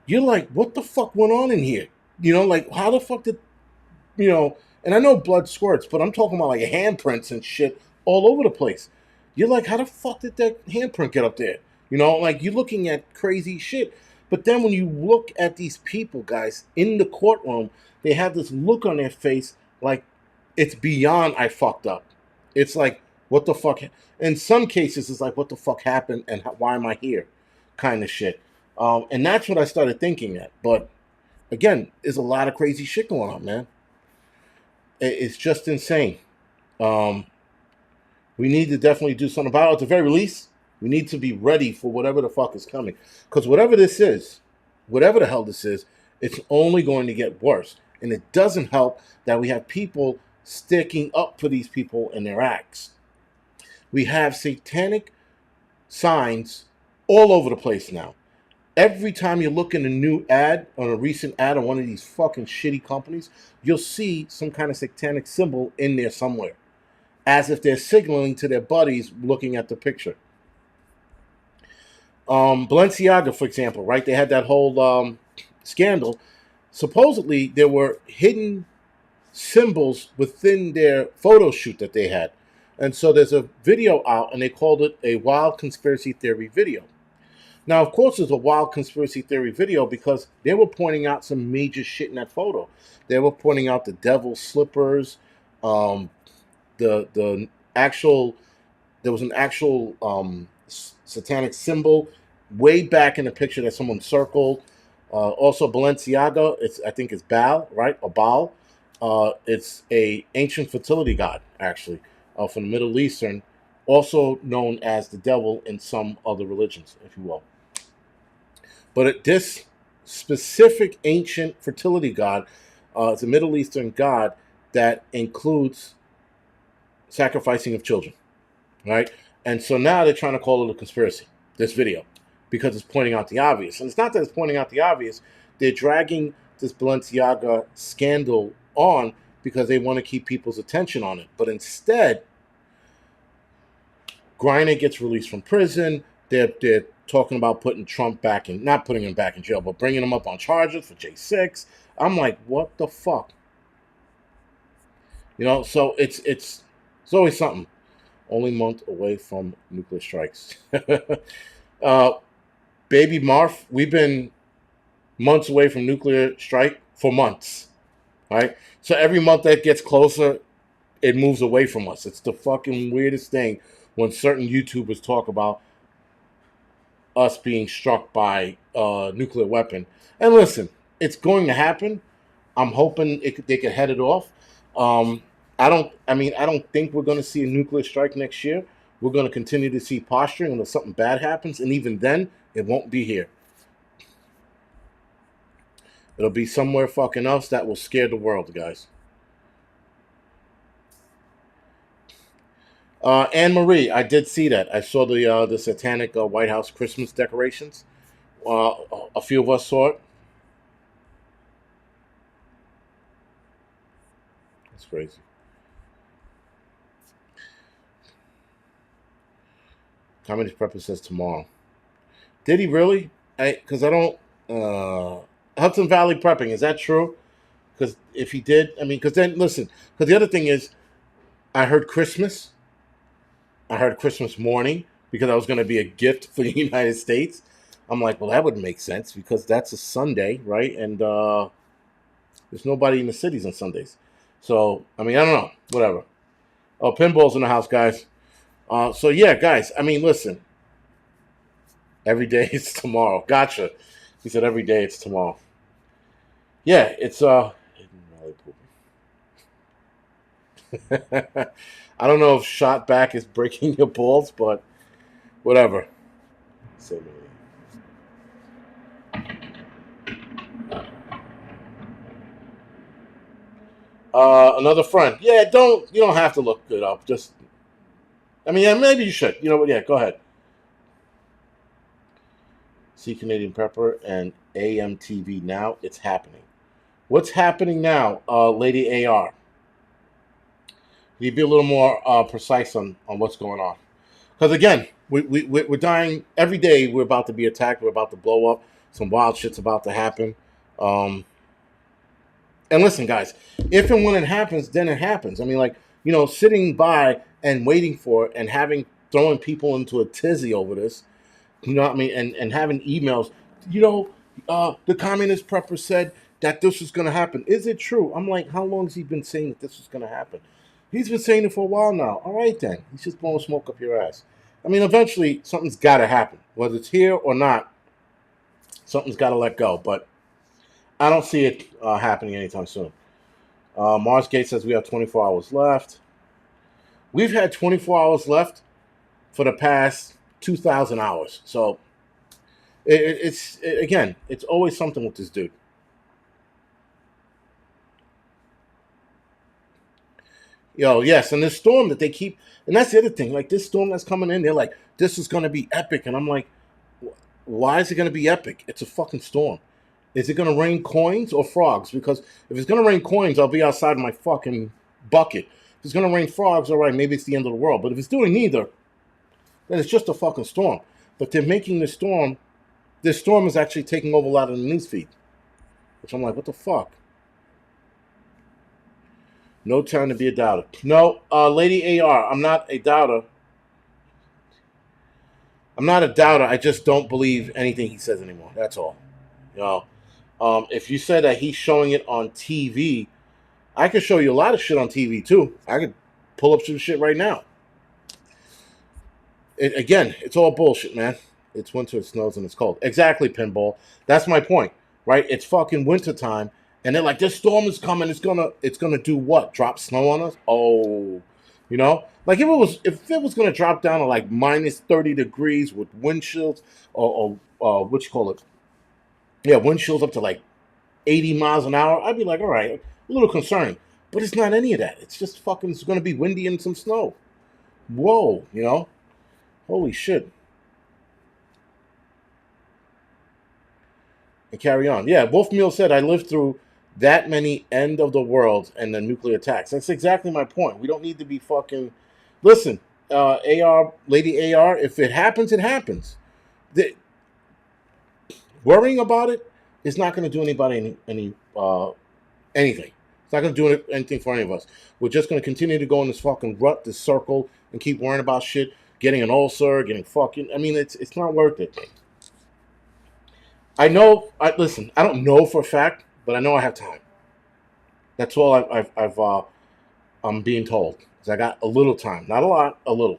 you're like, what the fuck went on in here? You know, like how the fuck did, you know? And I know blood squirts, but I'm talking about like handprints and shit all over the place. You're like, how the fuck did that handprint get up there? You know, like you're looking at crazy shit. But then when you look at these people, guys, in the courtroom, they have this look on their face like it's beyond I fucked up. It's like, what the fuck? In some cases, it's like, what the fuck happened and why am I here? Kind of shit. And that's what I started thinking at. But again, there's a lot of crazy shit going on, man. It's just insane. Um, we need to definitely do something about it. At the very least, we need to be ready for whatever the fuck is coming. Because whatever this is, whatever the hell this is, it's only going to get worse. And it doesn't help that we have people sticking up for these people and their acts. We have satanic signs all over the place now. Every time you look in a new ad, on a recent ad on one of these fucking shitty companies, you'll see some kind of satanic symbol in there somewhere, as if they're signaling to their buddies looking at the picture. Balenciaga, for example, right? They had that whole scandal. Supposedly, there were hidden symbols within their photo shoot that they had. And so there's a video out, and they called it a wild conspiracy theory video. Now, of course, it's a wild conspiracy theory video because they were pointing out some major shit in that photo. They were pointing out the devil's slippers, um, the actual there was an actual satanic symbol way back in the picture that someone circled. Also, Balenciaga, I think it's Baal, right? Or Baal. It's a ancient fertility god, actually, from the Middle Eastern, also known as the devil in some other religions, if you will. But this specific ancient fertility god is a Middle Eastern god that includes sacrificing of children, right? And so now they're trying to call it a conspiracy, this video, because it's pointing out the obvious. And it's not that it's pointing out the obvious. They're dragging this Balenciaga scandal on because they want to keep people's attention on it. But instead, Griner gets released from prison. They're talking about putting Trump back in, not putting him back in jail, but bringing him up on charges for J6. I'm like, what the fuck? You know, so it's always something. Only month away from nuclear strikes. uh, Baby Marf, we've been months away from nuclear strike for months, right? So every month that gets closer, it moves away from us. It's the fucking weirdest thing when certain YouTubers talk about us being struck by a nuclear weapon. And listen, it's going to happen. I'm hoping they can head it off. I don't think we're going to see a nuclear strike next year. We're going to continue to see posturing until something bad happens, and even then, it won't be here. It'll be somewhere fucking else that will scare the world, guys. Anne Marie, I did see that. I saw the satanic White House Christmas decorations. A few of us saw it. That's crazy. Communist Prepper says tomorrow. Did he really? Because I don't. Hudson Valley Prepping, is that true? Because if he did, I mean, because then, listen, because the other thing is, I heard Christmas. I heard Christmas morning because I was going to be a gift for the United States. I'm like, well, that would make sense because that's a Sunday, right? And there's nobody in the cities on Sundays. So, I mean, I don't know. Whatever. Oh, pinball's in the house, guys. So, yeah, guys, I mean, listen. Every day it's tomorrow. Gotcha. He said every day it's tomorrow. Yeah, it's I don't know if shot back is breaking your balls, but whatever. Another friend. Yeah, you don't have to look it up. Just, I mean, yeah, maybe you should. You know what? Yeah, go ahead. See Canadian Prepper and AMTV now. It's happening. What's happening now, Lady AR? Can you be a little more precise on what's going on? Because again, we're dying every day. We're about to be attacked. We're about to blow up. Some wild shit's about to happen. Um, and listen, guys, if and when it happens, then it happens. I mean, like, sitting by and waiting for it and throwing people into a tizzy over this, you know what I mean? And having emails, the communist prepper said that this was going to happen. Is it true? I'm like, how long has he been saying that this was going to happen? He's been saying it for a while now. All right, then. He's just blowing smoke up your ass. I mean, eventually, something's got to happen. Whether it's here or not, something's got to let go. But I don't see it happening anytime soon. Mars Gate says we have 24 hours left. We've had 24 hours left for the past 2,000 hours. So, it's always something with this dude. Yes, and this storm that they keep, and that's the other thing. Like this storm that's coming in, they're like, this is going to be epic, and I'm like, why is it going to be epic? It's a fucking storm. Is it going to rain coins or frogs? Because if it's going to rain coins, I'll be outside my fucking bucket. If it's going to rain frogs, all right, maybe it's the end of the world. But if it's doing neither, then it's just a fucking storm. But they're making this storm. This storm is actually taking over a lot of the newsfeed, which I'm like, what the fuck? No time to be a doubter. No, Lady AR, I'm not a doubter. I'm not a doubter. I just don't believe anything he says anymore. That's all. If you said that he's showing it on TV, I could show you a lot of shit on TV too. I could pull up some shit right now. Again, it's all bullshit, man. It's winter, it snows, and it's cold. Exactly, Pinball. That's my point, right? It's fucking winter time, and they're like, "This storm is coming. It's gonna do what? Drop snow on us? Oh, like if it was gonna drop down to like minus 30 degrees with wind chills or what you call it? Yeah, wind chills up to like 80 miles an hour. I'd be like, all right, a little concerning, but it's not any of that. It's just fucking. It's gonna be windy and some snow. Whoa, holy shit. And carry on. Yeah, Wolf Meal said, I lived through that many end of the world and the nuclear attacks. That's exactly my point. We don't need to be fucking. Listen, Lady AR, if it happens, it happens. Worrying about it is not going to do anybody anything. It's not going to do anything for any of us. We're just going to continue to go in this fucking rut, this circle, and keep worrying about shit, getting an ulcer, getting fucking. I mean, it's not worth it. Listen, I don't know for a fact, but I know I have time. That's all I'm being told. I got a little time, not a lot, a little.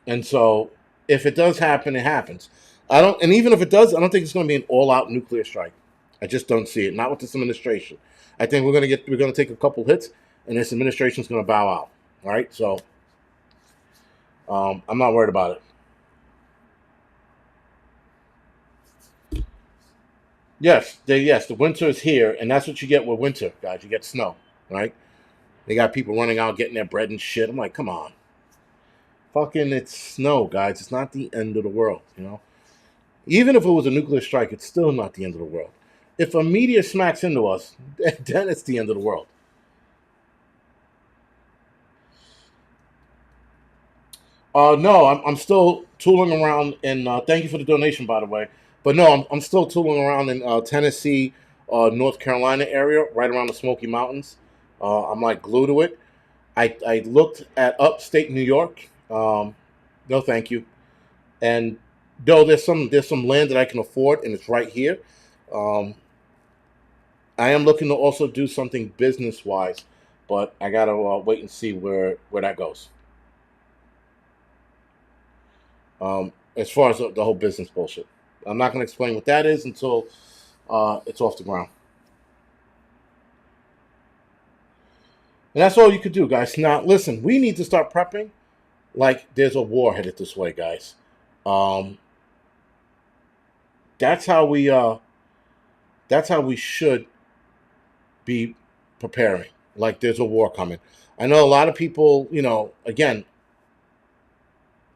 And so if it does happen, it happens. And even if it does, I don't think it's going to be an all-out nuclear strike. I just don't see it. Not with this administration. I think we're going to take a couple hits, and this administration's going to bow out. All right, so I'm not worried about it. Yes, the winter is here, and that's what you get with winter, guys. You get snow, right? They got people running out getting their bread and shit. I'm like, come on. Fucking, it's snow, guys. It's not the end of the world, Even if it was a nuclear strike, it's still not the end of the world. If a meteor smacks into us, then it's the end of the world. No, I'm still tooling around, and thank you for the donation, by the way. But no, I'm still tooling around in Tennessee, North Carolina area, right around the Smoky Mountains. I'm like glued to it. I looked at upstate New York. No, thank you. And though there's some land that I can afford, and it's right here. I am looking to also do something business wise, but I gotta wait and see where that goes. As far as the whole business bullshit, I'm not gonna explain what that is until it's off the ground. And that's all you could do, guys. Now, listen, we need to start prepping like there's a war headed this way, guys. Um, that's how we should be preparing. Like there's a war coming. I know a lot of people, again,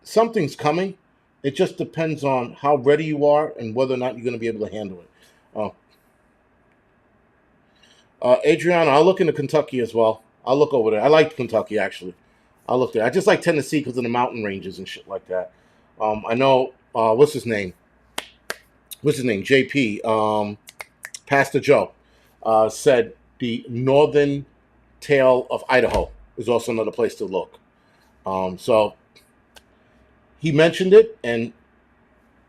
something's coming. It just depends on how ready you are and whether or not you're going to be able to handle it. Adriana, I'll look into Kentucky as well. I'll look over there. I like Kentucky, actually. I'll look there. I just like Tennessee because of the mountain ranges and shit like that. I know, what's his name? what's his name? JP, Pastor Joe, said the northern tail of Idaho is also another place to look. So he mentioned it, and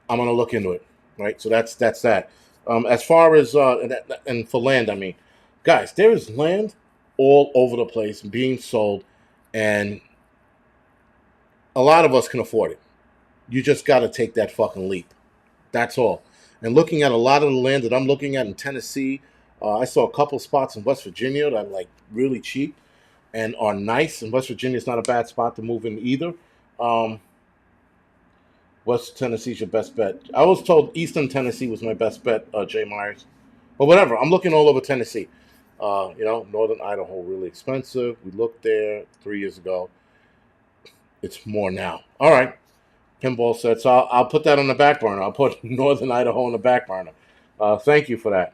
I'm gonna look into it. Right. So that's that. As far as and for land, I mean, guys, there is land all over the place being sold, and a lot of us can afford it. You just got to take that fucking leap. That's all. And looking at a lot of the land that I'm looking at in Tennessee, I saw a couple spots in West Virginia that are like really cheap and are nice. And West Virginia is not a bad spot to move in either. Um, West Tennessee's your best bet. I was told Eastern Tennessee was my best bet, Jay Myers. But whatever, I'm looking all over Tennessee. Northern Idaho really expensive. We looked there 3 years ago. It's more now. All right. Pinball said, so I'll put that on the back burner. I'll put Northern Idaho on the back burner. Thank you for that.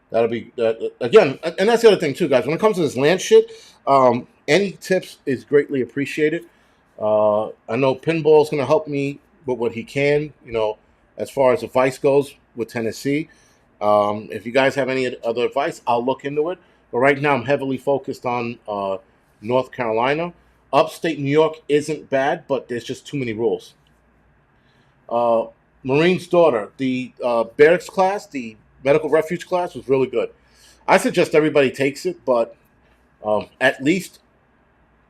That'll be again, and that's the other thing too, guys. When it comes to this land shit, any tips is greatly appreciated. I know Pinball's going to help me with what he can, as far as advice goes with Tennessee. If you guys have any other advice, I'll look into it. But right now, I'm heavily focused on North Carolina. Upstate New York isn't bad, but there's just too many rules. Marine's daughter, the barracks class, the medical refuge class, was really good. I suggest everybody takes it, but at least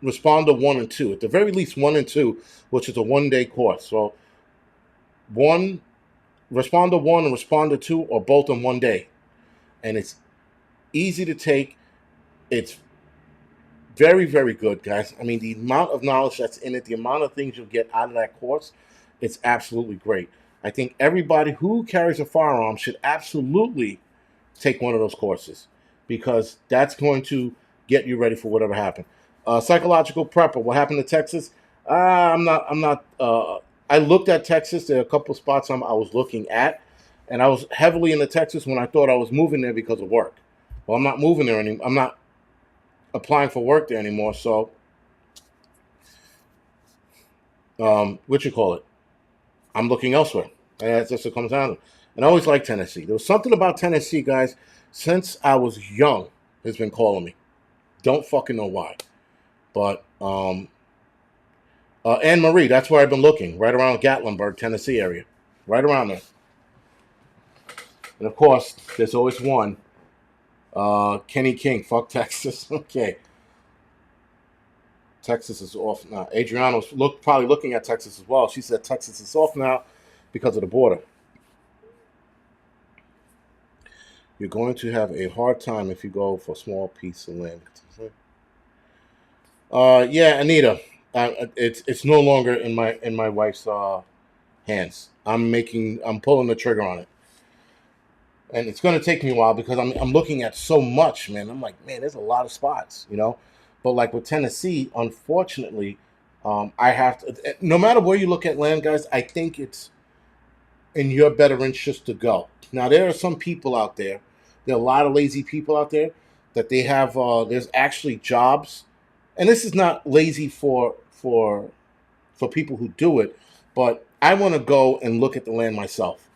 responder 1 and 2. At the very least, 1 and 2, which is a 1-day course. So responder 1 and responder 2 are both in 1 day. And it's easy to take. It's very, very good, guys. I mean, the amount of knowledge that's in it, the amount of things you'll get out of that course, it's absolutely great. I think everybody who carries a firearm should absolutely take one of those courses because that's going to get you ready for whatever happened. Psychological prepper. What happened to Texas? I'm not. I looked at Texas. There are a couple spots I was looking at, and I was heavily into Texas when I thought I was moving there because of work. Well, I'm not moving there anymore. I'm not applying for work there anymore. So, what you call it? I'm looking elsewhere. And that's just what it comes down to. And I always liked Tennessee. There was something about Tennessee, guys, since I was young, has been calling me. Don't fucking know why. But Anne Marie, that's where I've been looking, right around Gatlinburg, Tennessee area, right around there. And of course, there's always one. Kenny King, fuck Texas. Okay, Texas is off now. Adriana's probably looking at Texas as well. She said Texas is off now because of the border. You're going to have a hard time if you go for a small piece of land. Yeah, Anita, it's no longer in my wife's hands. I'm pulling the trigger on it, and it's going to take me a while because I'm looking at so much, man. I'm like, man, there's a lot of spots, But like with Tennessee, unfortunately, I have to. No matter where you look at land, guys, I think it's in your better interest to go. Now, there are some people out there. There are a lot of lazy people out there that they have. There's actually jobs, and this is not lazy for people who do it, but I want to go and look at the land myself.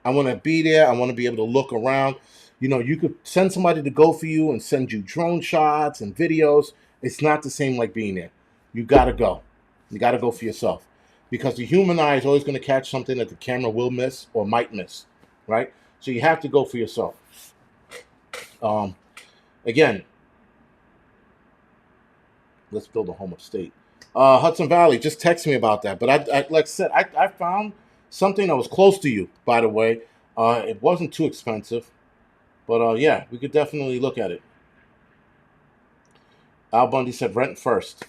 I want to be there. I want to be able to look around. You could send somebody to go for you and send you drone shots and videos. It's not the same like being there. You got to go. You got to go for yourself. Because the human eye is always going to catch something that the camera will miss or might miss, right? So you have to go for yourself. Again, let's build a home upstate. Hudson Valley, just text me about that. But I like I said, I found something that was close to you, by the way. It wasn't too expensive. But yeah, we could definitely look at it. Al Bundy said rent first.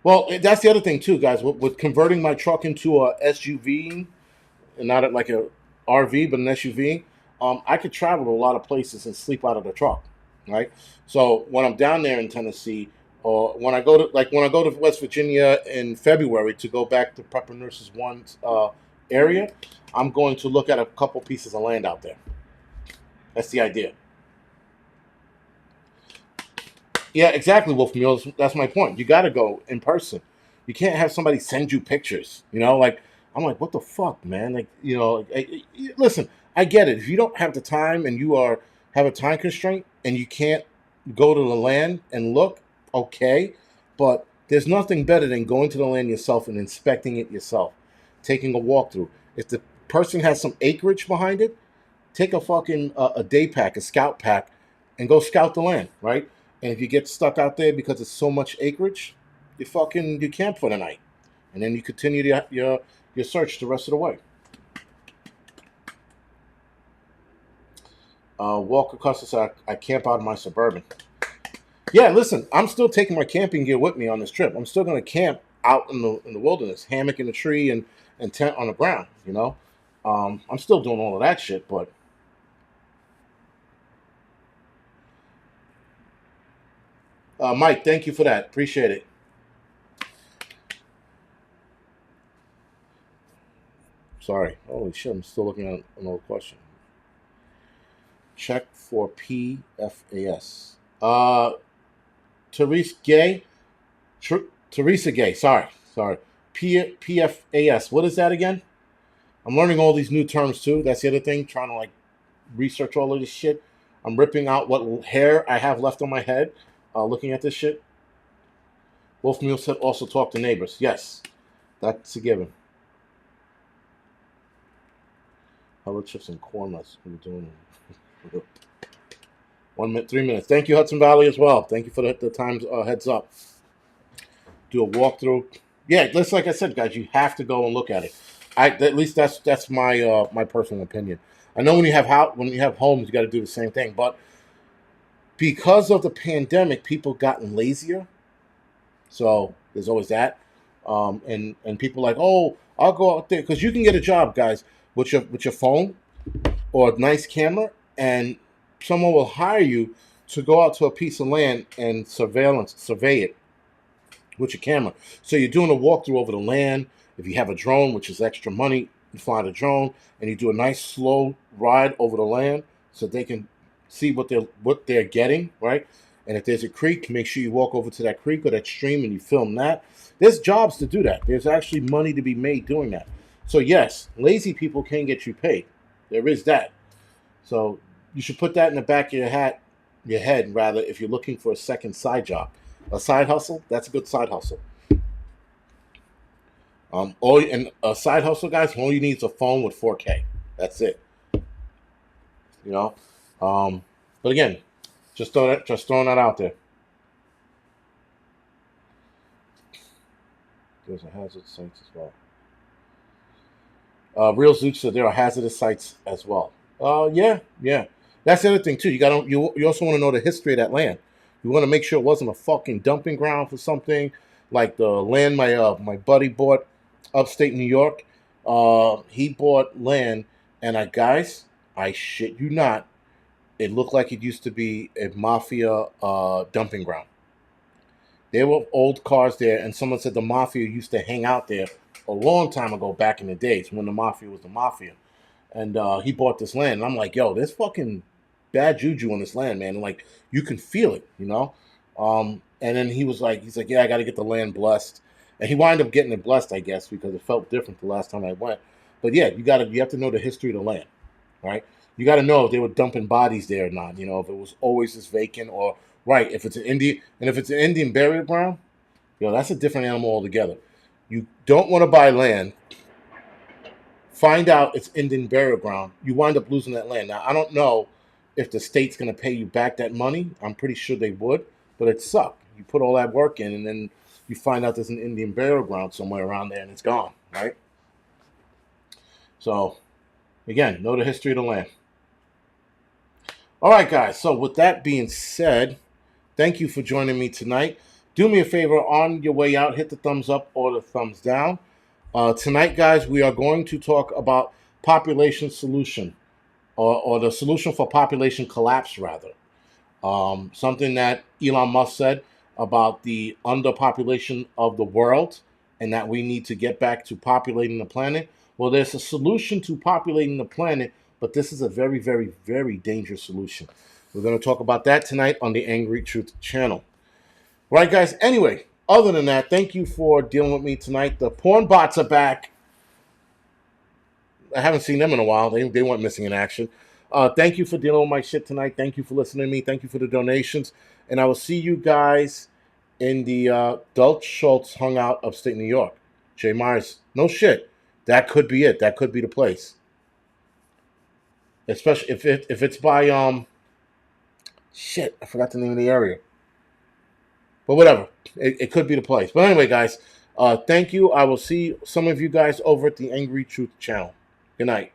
Well, that's the other thing too, guys. With converting my truck into a SUV, and not like a RV, but an SUV, I could travel to a lot of places and sleep out of the truck, right? So when I'm down there in Tennessee, or when I go to West Virginia in February to go back to Prepper Nurses One's area, I'm going to look at a couple pieces of land out there. That's the idea. Yeah, exactly, Wolf Mules. That's my point. You got to go in person. You can't have somebody send you pictures. Like I'm like, what the fuck, man? Like, listen, I get it. If you don't have the time and you have a time constraint and you can't go to the land and look, okay, but there's nothing better than going to the land yourself and inspecting it yourself, taking a walkthrough. If the person has some acreage behind it, take a fucking a day pack, a scout pack, and go scout the land, right? And if you get stuck out there because it's so much acreage, you camp for the night, and then you continue your search the rest of the way. Walker Custer said, I camp out of my Suburban. Yeah, listen, I'm still taking my camping gear with me on this trip. I'm still going to camp out in the wilderness, hammock in a tree and tent on the ground. I'm still doing all of that shit, but Mike, thank you for that. Appreciate it. Sorry. Holy shit, I'm still looking at another question. Check for PFAS. Therese Gay. Teresa Gay. Sorry. PFAS. What is that again? I'm learning all these new terms too. That's the other thing. Trying to research all of this shit. I'm ripping out what hair I have left on my head. Looking at this shit. Wolf Mule said also talk to neighbors. Yes, that's a given. Hello chips and corn nuts. What are we doing? 1 minute, 3 minutes. Thank you, Hudson Valley, as well. Thank you for the times heads up. Do a walkthrough. Yeah, just like I said, guys, you have to go and look at it. At least that's my my personal opinion. I know when you have homes, you got to do the same thing, but because of the pandemic, people gotten lazier. So there's always that, and people like, oh, I'll go out there because you can get a job, guys, with your phone or a nice camera, and someone will hire you to go out to a piece of land and survey it with your camera. So you're doing a walkthrough over the land. If you have a drone, which is extra money, you fly the drone and you do a nice slow ride over the land so they can see what they're getting, right? And if there's a creek, make sure you walk over to that creek or that stream and you film that. There's jobs to do that. There's actually money to be made doing that. So yes, lazy people can get you paid. There is that. So you should put that in the back of your head rather, if you're looking for a second side job. A side hustle, that's a good side hustle. And a side hustle, guys, all you need is a phone with 4K. That's it. But again, just throwing that out there. There's a hazard sites as well. Real Zoot said there are hazardous sites as well. Yeah. That's the other thing too. You also want to know the history of that land. You want to make sure it wasn't a fucking dumping ground for something like the land my buddy bought upstate New York. He bought land, and guys, I shit you not, it looked like it used to be a mafia dumping ground. There were old cars there, and someone said the mafia used to hang out there a long time ago, back in the days when the mafia was the mafia. And he bought this land, and I'm like, yo, there's fucking bad juju on this land, man. And you can feel it, And then he's like, yeah, I got to get the land blessed, and he wound up getting it blessed, I guess, because it felt different the last time I went. But yeah, you have to know the history of the land, right? You got to know if they were dumping bodies there or not. If it was always just vacant, or right, if it's an Indian burial ground, that's a different animal altogether. You don't want to buy land. Find out it's Indian burial ground. You wind up losing that land. Now, I don't know if the state's going to pay you back that money. I'm pretty sure they would, but it sucked. You put all that work in, and then you find out there's an Indian burial ground somewhere around there, and it's gone, right? So, again, know the history of the land. All right, guys. So, with that being said, thank you for joining me tonight. Do me a favor, on your way out, hit the thumbs up or the thumbs down. Tonight, guys, we are going to talk about population solution, or the solution for population collapse, rather. Something that Elon Musk said about the underpopulation of the world, and that we need to get back to populating the planet. Well, there's a solution to populating the planet, but this is a very, very, very dangerous solution. We're going to talk about that tonight on the Angry Truth channel. Right, guys? Anyway, other than that, thank you for dealing with me tonight. The porn bots are back. I haven't seen them in a while. They went missing in action. Thank you for dealing with my shit tonight. Thank you for listening to me. Thank you for the donations. And I will see you guys in the Dulce Schultz Hangout upstate New York. Jay Myers, no shit. That could be it. That could be the place. Especially if it's by shit, I forgot the name of the area. But whatever. It could be the place. But anyway, guys, thank you. I will see some of you guys over at the Angry Truth channel. Good night.